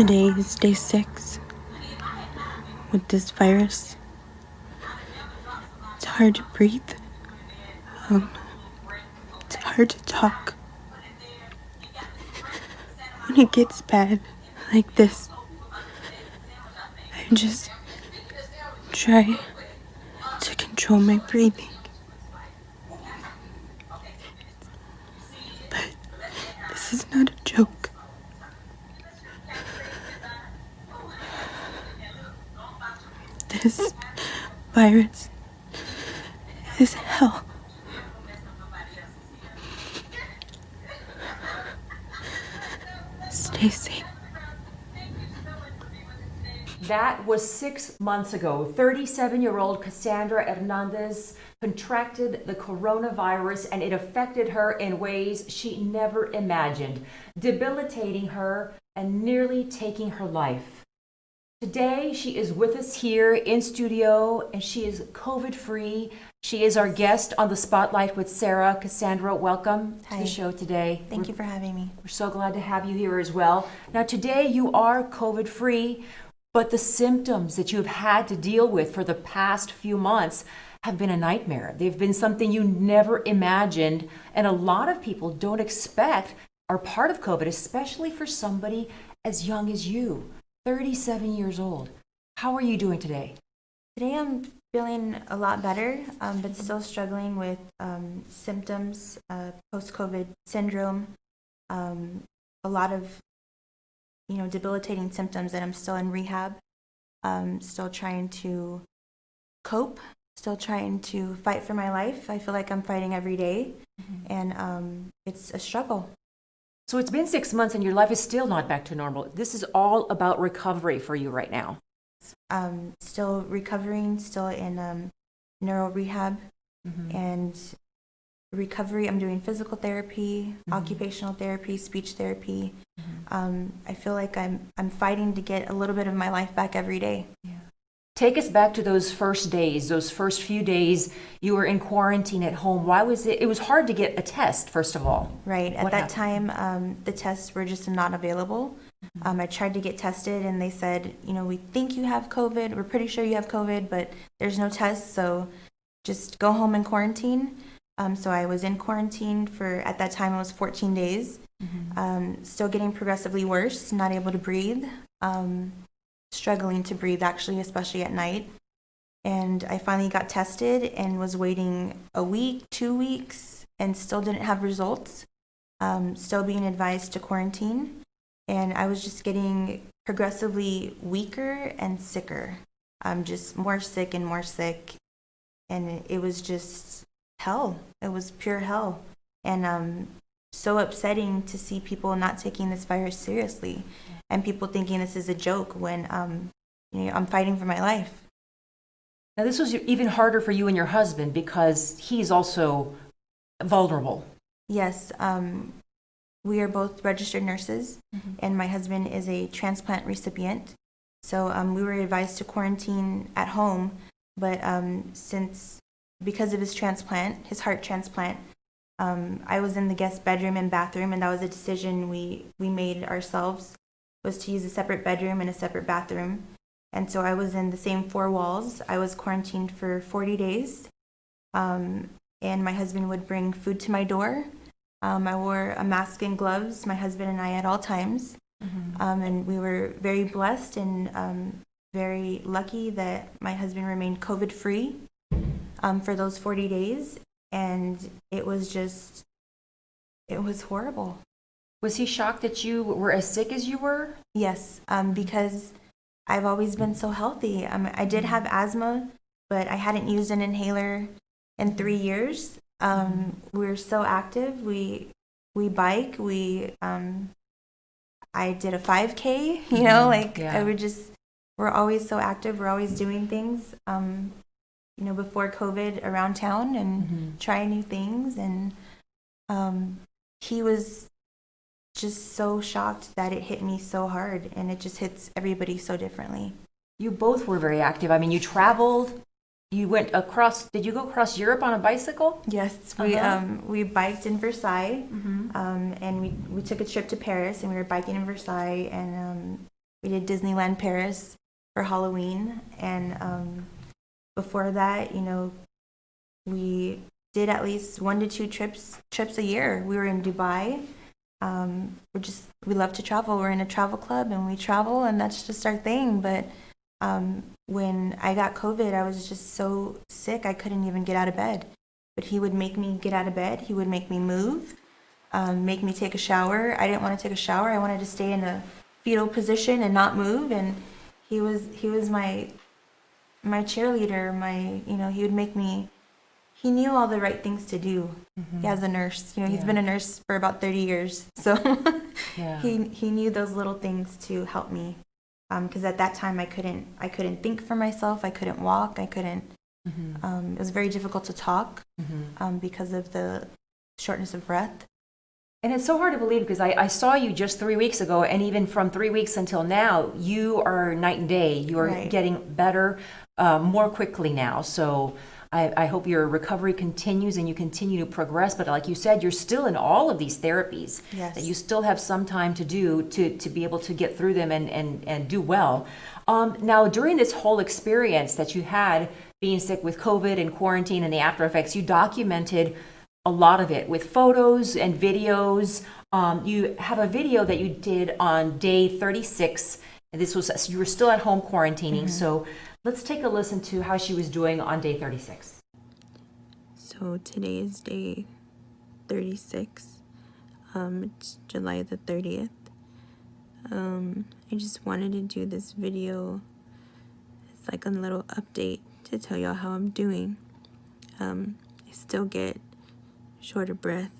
Today is day 6 with this virus. It's hard to breathe. It's hard to talk. When it gets bad like this, I just try to control my breathing. But this is not a joke. This virus is hell. Stay safe. That was 6 months ago. 37-year-old Cassandra Hernandez contracted the coronavirus, and it affected her in ways she never imagined, debilitating her and nearly taking her life. Today, she is with us here in studio, and she is COVID-free. She is our guest on the Spotlight with Sarah. Cassandra, welcome to the show today. Thank you for having me. We're so glad to have you here as well. Now, today you are COVID-free, but the symptoms that you've had to deal with for the past few months have been a nightmare. They've been something you never imagined, and a lot of people don't expect are part of COVID, especially for somebody as young as you, 37 years old. How are you doing today? Today I'm feeling a lot better, but still struggling with symptoms, post-COVID syndrome, a lot of debilitating symptoms that I'm still in rehab, still trying to cope, still trying to fight for my life. I feel like I'm fighting every day, and it's a struggle. So it's been 6 months and your life is still not back to normal. This is all about recovery for you right now. Still recovering, still in neuro rehab and recovery. I'm doing physical therapy, occupational therapy, speech therapy. I feel like I'm fighting to get a little bit of my life back every day. Yeah. Take us back to those first days, those first few days you were in quarantine at home. Why was it? It was hard to get a test, first of all. Right. At that time, the tests were just not available. I tried to get tested and they said, we think you have COVID. We're pretty sure you have COVID, but there's no tests. So just go home and quarantine. So I was in quarantine for, at that time, it was 14 days. Still getting progressively worse, not able to breathe, struggling to breathe actually, especially at night. And I finally got tested and was waiting a week, 2 weeks, and still didn't have results. Still being advised to quarantine. And I was just getting progressively weaker and sicker. Just more sick and more sick. And it was just hell. It was pure hell. And so upsetting to see people not taking this virus seriously and people thinking this is a joke when I'm fighting for my life. Now, this was even harder for you and your husband because he's also vulnerable. Yes. We are both registered nurses, and my husband is a transplant recipient. So we were advised to quarantine at home, but because of his transplant, his heart transplant, I was in the guest bedroom and bathroom, and that was a decision we made ourselves, was to use a separate bedroom and a separate bathroom. And so I was in the same 4 walls. I was quarantined for 40 days, and my husband would bring food to my door. I wore a mask and gloves, my husband and I, at all times. And we were very blessed and very lucky that my husband remained COVID-free for those 40 days. And it was horrible. Was he shocked that you were as sick as you were? Yes, because I've always been so healthy. I did have asthma, but I hadn't used an inhaler in 3 years. We're so active. We bike. I did a 5K. We're always so active. We're always doing things. Before COVID around town and trying new things. And he was just so shocked that it hit me so hard, and it just hits everybody so differently. You both were very active. I mean, you traveled. You went across. Did you go across Europe on a bicycle? Yes, we biked in Versailles, and we took a trip to Paris, and we were biking in Versailles, and we did Disneyland Paris for Halloween, and before that, we did at least 1 to 2 trips a year. We were in Dubai. We love to travel. We're in a travel club and we travel, and that's just our thing. But when I got COVID, I was just so sick I couldn't even get out of bed. But he would make me get out of bed. He would make me move, make me take a shower. I didn't want to take a shower. I wanted to stay in a fetal position and not move. And he was my cheerleader. He would make me. He knew all the right things to do. Mm-hmm. As a nurse, he's been a nurse for about 30 years. So he knew those little things to help me. Because at that time I couldn't think for myself. I couldn't walk. I couldn't. Mm-hmm. It was very difficult to talk because of the shortness of breath. And it's so hard to believe because I saw you just 3 weeks ago, and even from 3 weeks until now, you are night and day. You are getting better more quickly now. So I hope your recovery continues and you continue to progress. But like you said, you're still in all of these therapies. Yes. That you still have some time to do to be able to get through them and do well. Now, during this whole experience that you had being sick with COVID and quarantine and the after effects, you documented a lot of it with photos and videos. You have a video that you did on day 36. And you were still at home quarantining. So let's take a listen to how she was doing on day 36. So today is day 36. It's July the 30th. I just wanted to do this video. It's like a little update to tell y'all how I'm doing. I still get short of breath.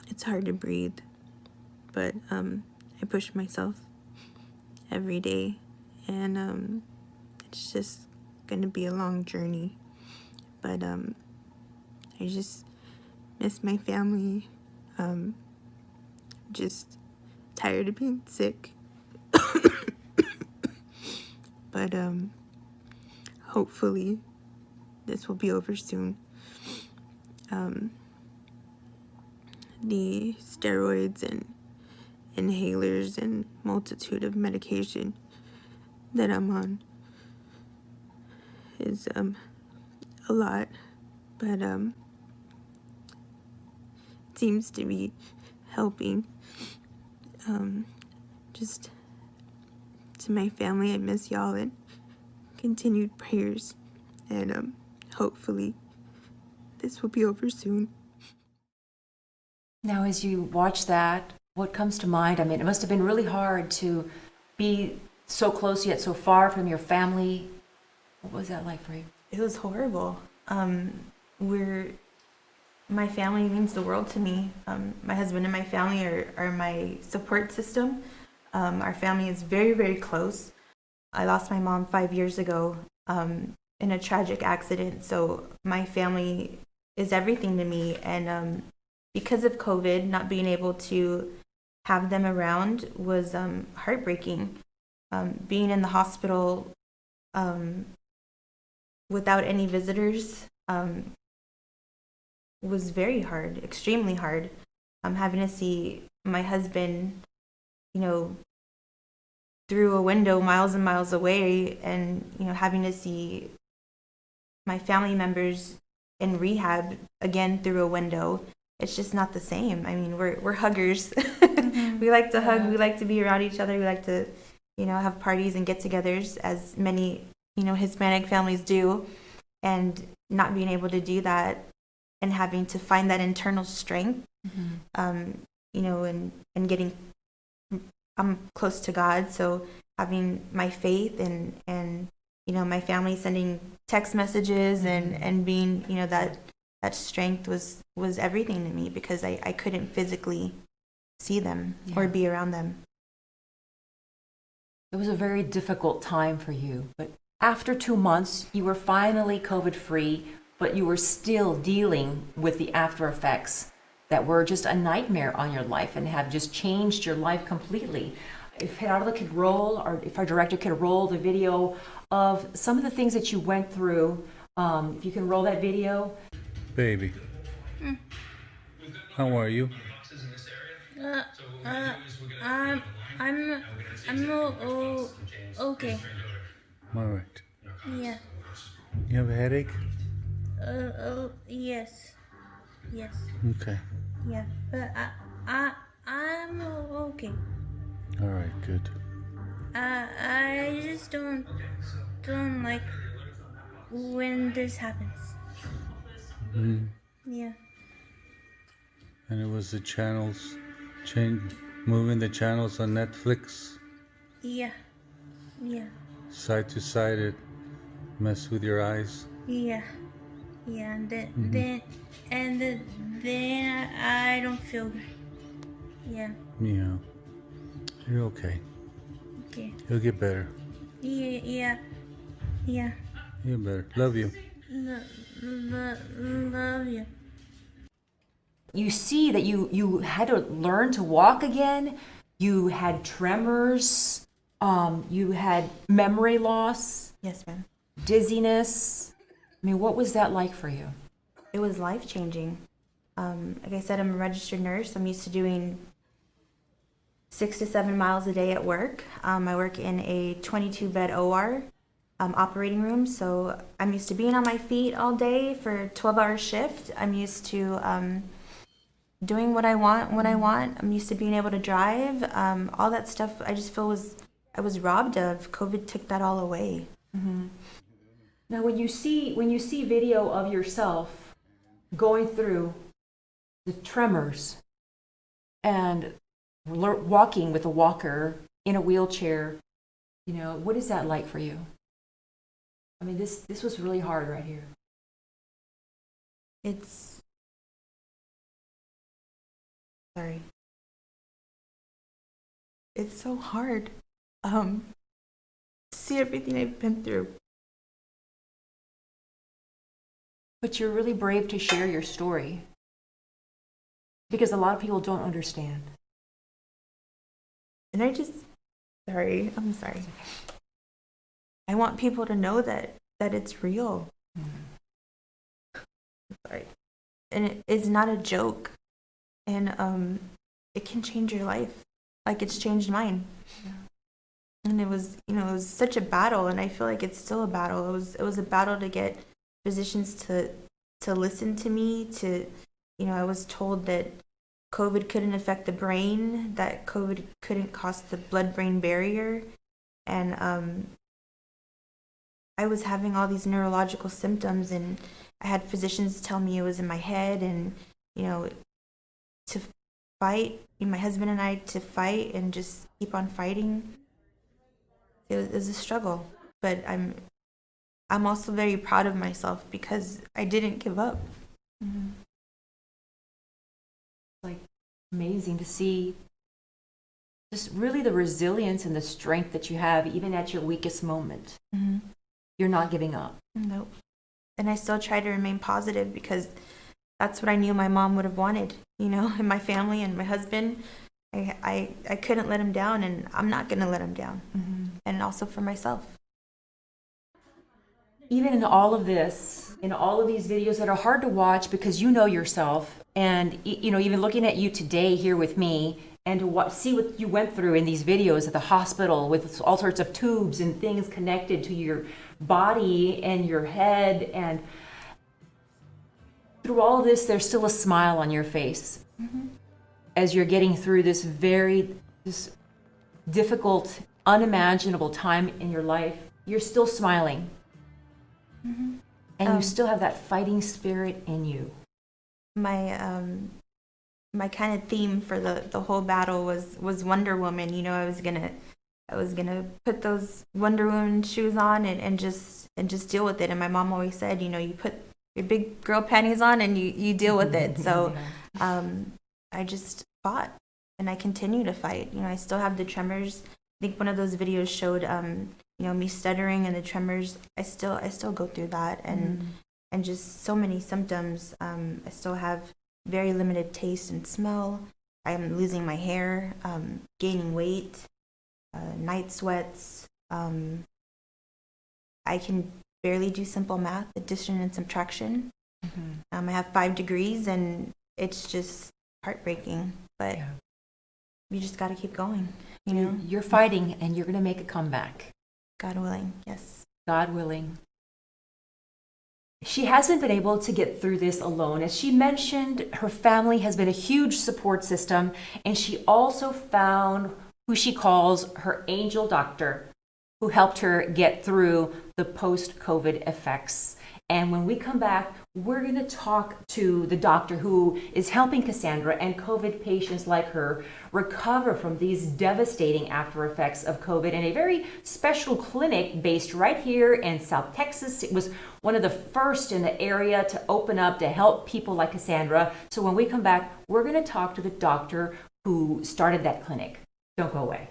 It's hard to breathe, but I push myself every day, and it's just gonna be a long journey, but I just miss my family. Just tired of being sick. But hopefully this will be over soon. The steroids and inhalers and multitude of medication that I'm on is a lot, but it seems to be helping. Just to my family, I miss y'all, and continued prayers, and hopefully this will be over soon. Now, as you watch that, what comes to mind? I mean, it must have been really hard to be so close yet so far from your family. What was that like for you? It was horrible. My family means the world to me. My husband and my family are my support system. Our family is very, very close. I lost my mom 5 years ago in a tragic accident, so my family is everything to me. And because of COVID, not being able to have them around was heartbreaking. Being in the hospital without any visitors was very hard, extremely hard. Having to see my husband, through a window miles and miles away, and having to see my family members in rehab again through a window. It's just not the same. I mean, we're huggers. Mm-hmm. We like to hug. We like to be around each other. We like to, have parties and get-togethers, as many, Hispanic families do. And not being able to do that, and having to find that internal strength, and getting, I'm close to God, so having my faith and my family sending text messages and being, that strength was everything to me, because I couldn't physically see them or be around them. It was a very difficult time for you, but after 2 months, you were finally COVID-free, but you were still dealing with the after effects that were just a nightmare on your life and have just changed your life completely. If Gerardo could roll, or if our director could roll the video of some of the things that you went through, if you can roll that video. Baby, how are you? I'm okay. All right. Yeah. You have a headache? Yes. Yes. Okay. Yeah. But I'm okay. All right, good. I just don't like when this happens. Yeah. And it was the channels, moving the channels on Netflix, Yeah. Yeah. side to side. It messed with your eyes. Yeah. Yeah. And then I don't feel good. Yeah. Yeah. You're okay. Okay. You'll get better. Yeah. Yeah. Yeah. You're better. Love you. Love you. You see that you had to learn to walk again. You had tremors. You had memory loss, Yes, ma'am. dizziness. I mean, what was that like for you? It was life-changing. Like I said, I'm a registered nurse. I'm used to doing 6 to 7 miles a day at work. I work in a 22-bed OR operating room, so I'm used to being on my feet all day for a 12-hour shift. I'm used to doing what I want when I want. I'm used to being able to drive. All that stuff I just feel I was robbed of. COVID took that all away. Now, when you see video of yourself going through the tremors and walking with a walker in a wheelchair, what is that like for you? I mean, this was really hard right here. It's sorry. It's so hard to see everything I've been through. But you're really brave to share your story because a lot of people don't understand. And I'm sorry. I want people to know that it's real. Sorry. And it's not a joke. And it can change your life. Like it's changed mine. Yeah. And it was such a battle, and I feel like it's still a battle. It was a battle to get physicians to listen to me, I was told that COVID couldn't affect the brain, that COVID couldn't cross the blood-brain barrier, and I was having all these neurological symptoms, and I had physicians tell me it was in my head, and to fight, my husband and I, to fight and just keep on fighting. It was a struggle, but I'm also very proud of myself because I didn't give up. Mm-hmm. Like amazing to see just really the resilience and the strength that you have even at your weakest moment. Mm-hmm. You're not giving up. Nope. And I still try to remain positive because that's what I knew my mom would have wanted, and my family and my husband. I couldn't let him down, and I'm not going to let him down. Mm-hmm. And also for myself. Even in all of this, in all of these videos that are hard to watch because you know yourself, and even looking at you today here with me, and to see what you went through in these videos at the hospital with all sorts of tubes and things connected to your body and your head, and through all of this, there's still a smile on your face. Mm-hmm. As you're getting through this this difficult, unimaginable time in your life. You're still smiling. Mm-hmm. And you still have that fighting spirit in you. My kind of theme for the whole battle was Wonder Woman. I was gonna put those Wonder Woman shoes on and just deal with it. And my mom always said, you put your big girl panties on and you deal with it. So I just fought, and I continue to fight. I still have the tremors. I think one of those videos showed me stuttering and the tremors. I still go through that, and just so many symptoms. I still have very limited taste and smell. I'm losing my hair, gaining weight, night sweats. I can barely do simple math, addition and subtraction. I have 5 degrees, and it's just heartbreaking. But we just got to keep going, you know, You're fighting and you're going to make a comeback. God willing. Yes. God willing. She hasn't been able to get through this alone. As she mentioned, her family has been a huge support system, and she also found who she calls her angel doctor, who helped her get through the post-COVID effects. And when we come back, we're going to talk to the doctor who is helping Cassandra and COVID patients like her recover from these devastating after effects of COVID in a very special clinic based right here in South Texas. It was one of the first in the area to open up to help people like Cassandra. So when we come back, we're going to talk to the doctor who started that clinic. Don't go away.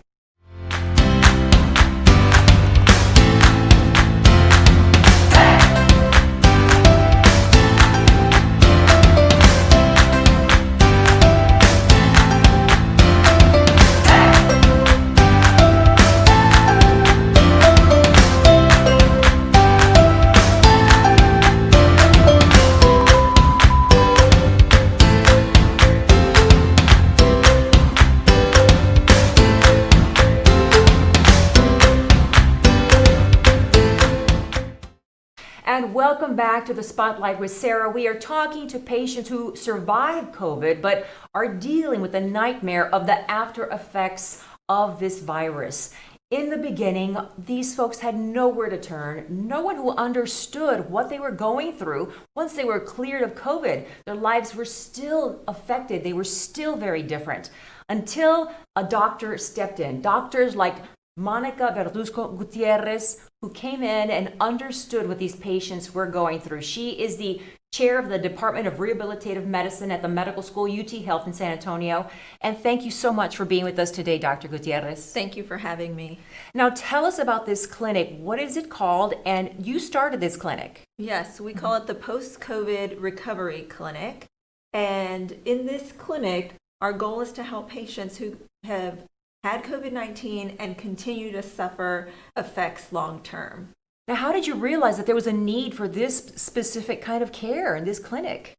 And welcome back to the Spotlight with Sarah. We are talking to patients who survived COVID but are dealing with the nightmare of the after effects of this virus. In the beginning, these folks had nowhere to turn, no one who understood what they were going through. Once they were cleared of COVID, their lives were still affected. They were still very different until a doctor stepped in. Doctors like Monica Verduzco Gutierrez, who came in and understood what these patients were going through. She is the chair of the Department of Rehabilitative Medicine at the Medical School, UT Health in San Antonio. And thank you so much for being with us today, Dr. Gutierrez. Thank you for having me. Now tell us about this clinic. What is it called? And you started this clinic. Yes, we call it the Post-COVID Recovery Clinic. And in this clinic, our goal is to help patients who have had COVID-19 and continue to suffer effects long term. Now, how did you realize that there was a need for this specific kind of care in this clinic?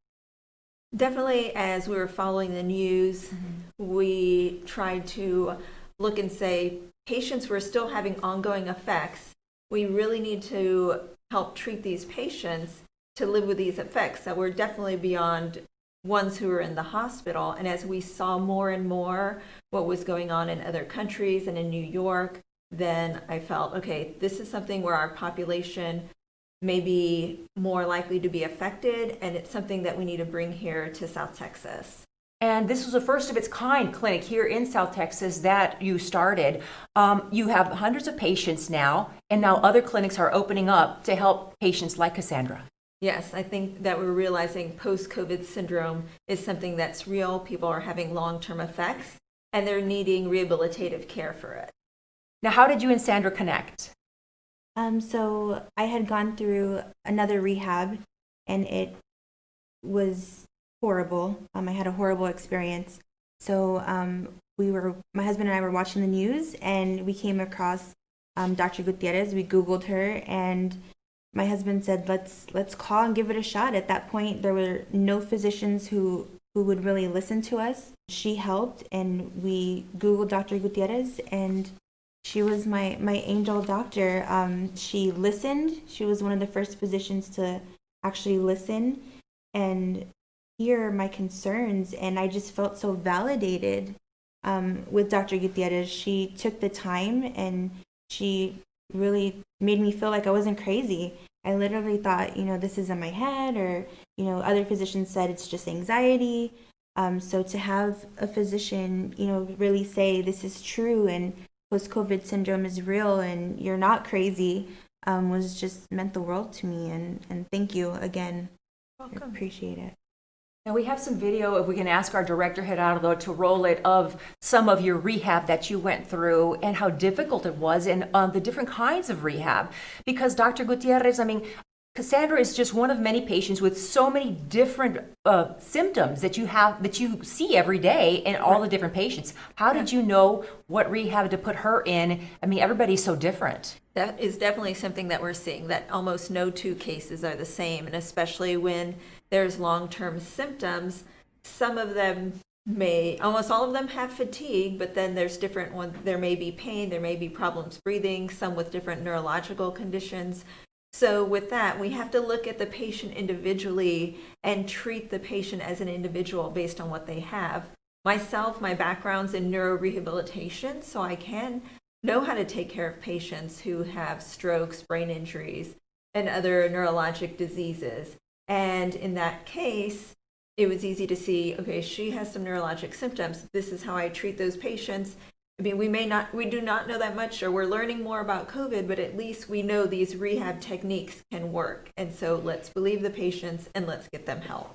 Definitely, as we were following the news, we tried to look and say, patients who are still having ongoing effects, we really need to help treat these patients to live with these effects that were definitely beyond ones who were in the hospital. And as we saw more and more what was going on in other countries and in New York, then I felt, okay, this is something where our population may be more likely to be affected, and it's something that we need to bring here to South Texas. And this was a first of its kind clinic here in South Texas that you started. You have hundreds of patients now, and now other clinics are opening up to help patients like Cassandra. Yes, I think that we're realizing post-COVID syndrome is something that's real. People are having long-term effects, and they're needing rehabilitative care for it. Now, how did you and Sandra connect? So I had gone through another rehab, and it was horrible. I had a horrible experience. So my husband and I were watching the news, and we came across Dr. Gutierrez. We Googled her, and my husband said, let's call and give it a shot. At that point, there were no physicians who would really listen to us. She helped, and we Googled Dr. Gutierrez, and she was my angel doctor. She listened. She was one of the first physicians to actually listen and hear my concerns, and I just felt so validated with Dr. Gutierrez. She took the time, and she really made me feel like I wasn't crazy. I literally thought, this is in my head, or, other physicians said it's just anxiety. So to have a physician, really say this is true and post-COVID syndrome is real and you're not crazy, was just meant the world to me. And thank you again. Welcome. I appreciate it. Now we have some video, if we can ask our director Gerardo to roll it, of some of your rehab that you went through and how difficult it was, and the different kinds of rehab. Because Dr. Gutierrez, Cassandra is just one of many patients with so many different symptoms that you see every day in all the different patients. How did you know what rehab to put her in? Everybody's so different. That is definitely something that we're seeing, that almost no two cases are the same, and especially when there's long-term symptoms, some of them almost all of them have fatigue, but then there's different ones. There may be pain, there may be problems breathing, some with different neurological conditions. So with that, we have to look at the patient individually and treat the patient as an individual based on what they have. Myself, my background's in neurorehabilitation, so I can know how to take care of patients who have strokes, brain injuries, and other neurologic diseases. And in that case, it was easy to see, okay, she has some neurologic symptoms. This is how I treat those patients. I mean, we do not know that much, or we're learning more about COVID, but at least we know these rehab techniques can work. And so let's believe the patients and let's get them help.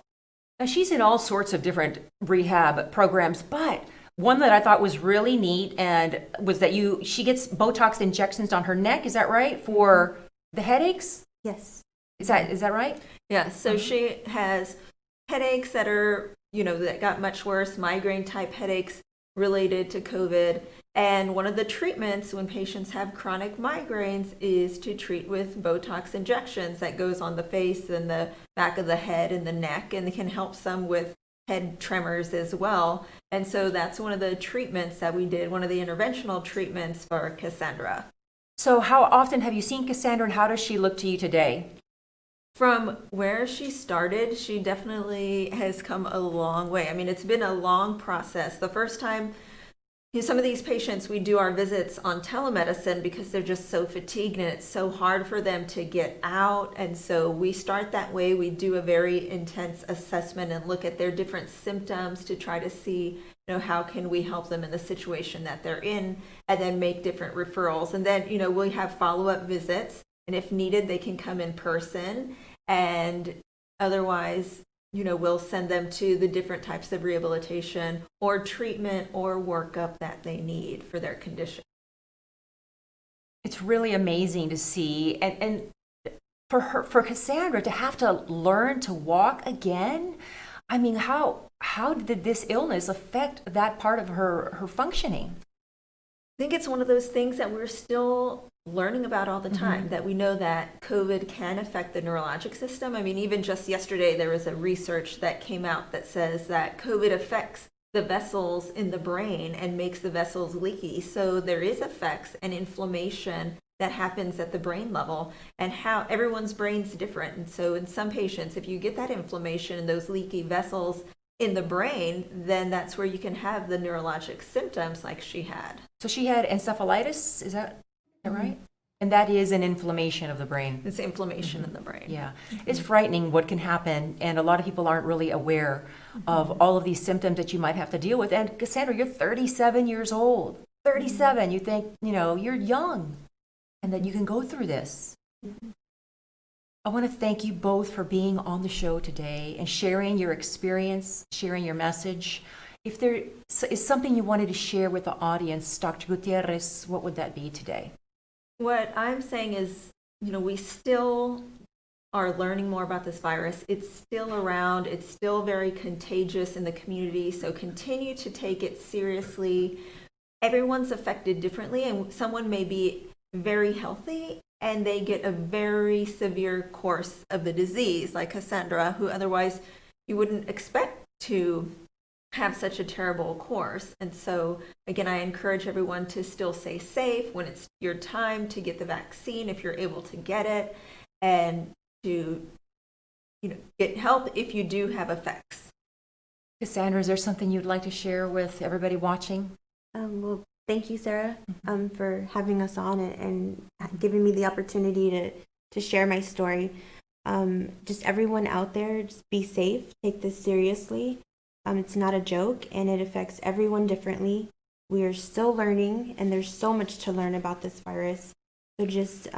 Now, she's in all sorts of different rehab programs, but one that I thought was really neat and was that she gets Botox injections on her neck. Is that right? For the headaches? Yes. Is that right? Yeah, so she has headaches that are, that got much worse, migraine type headaches related to COVID. And one of the treatments when patients have chronic migraines is to treat with Botox injections that goes on the face and the back of the head and the neck, and it can help some with head tremors as well. And so that's one of the treatments that we did, one of the interventional treatments for Cassandra. So how often have you seen Cassandra, and how does she look to you today? From where she started, she definitely has come a long way. I mean, it's been a long process. The first time, some of these patients, we do our visits on telemedicine because they're just so fatigued and it's so hard for them to get out. And so we start that way. We do a very intense assessment and look at their different symptoms to try to see, how can we help them in the situation that they're in, and then make different referrals. And then, we have follow-up visits. And if needed, they can come in person, and otherwise, we'll send them to the different types of rehabilitation or treatment or workup that they need for their condition. It's really amazing to see, and for Cassandra to have to learn to walk again. I mean, how did this illness affect that part of her functioning? I think it's one of those things that we're still learning about all the time, that we know that COVID can affect the neurologic system. I mean, even just yesterday, there was a research that came out that says that COVID affects the vessels in the brain and makes the vessels leaky. So there is effects and inflammation that happens at the brain level, and how everyone's brain's different. And so in some patients, if you get that inflammation and those leaky vessels in the brain, then that's where you can have the neurologic symptoms like she had. So she had encephalitis, is that right? And that is an inflammation of the brain. It's inflammation in the brain. Yeah. It's frightening what can happen, and a lot of people aren't really aware of all of these symptoms that you might have to deal with. And Cassandra, you're 37 years old. 37, you think, you're young and that you can go through this. I want to thank you both for being on the show today and sharing your experience, sharing your message. If there is something you wanted to share with the audience, Dr. Gutierrez, what would that be today? What I'm saying is, we still are learning more about this virus. It's still around. It's still very contagious in the community. So continue to take it seriously. Everyone's affected differently, and someone may be very healthy and they get a very severe course of the disease, like Cassandra, who otherwise you wouldn't expect to have such a terrible course. And so again, I encourage everyone to still stay safe when it's your time to get the vaccine, if you're able to get it, and to get help if you do have effects. Cassandra, is there something you'd like to share with everybody watching? Well, thank you, Sarah, for having us on and giving me the opportunity to share my story. Just everyone out there, just be safe, take this seriously. It's not a joke, and it affects everyone differently. We are still learning, and there's so much to learn about this virus. So just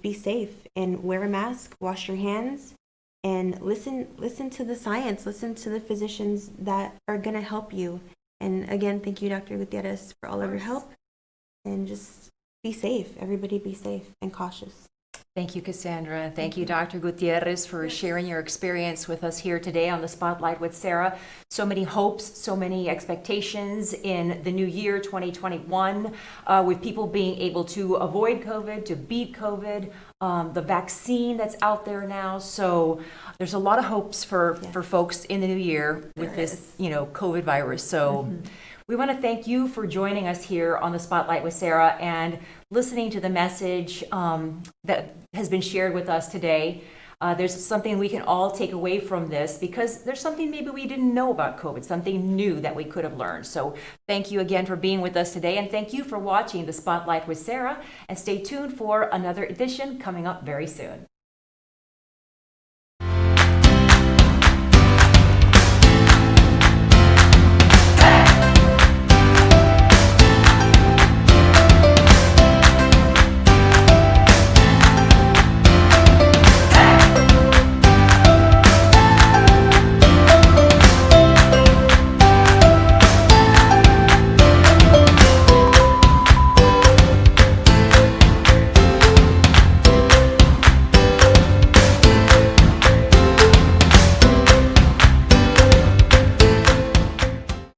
be safe and wear a mask, wash your hands, and listen to the science, listen to the physicians that are going to help you. And again, thank you, Dr. Gutierrez, for all of your help. And just be safe. Everybody be safe and cautious. Thank you, Cassandra. Thank you, Dr. Gutierrez, for sharing your experience with us here today on the Spotlight with Sarah. So many hopes, so many expectations in the new year, 2021, with people being able to avoid COVID, to beat COVID, the vaccine that's out there now. So there's a lot of hopes for folks in the new year with this, COVID virus. So we want to thank you for joining us here on the Spotlight with Sarah and listening to the message that has been shared with us today. There's something we can all take away from this because there's something maybe we didn't know about COVID, something new that we could have learned. So thank you again for being with us today, and thank you for watching the Spotlight with Sarah, and stay tuned for another edition coming up very soon.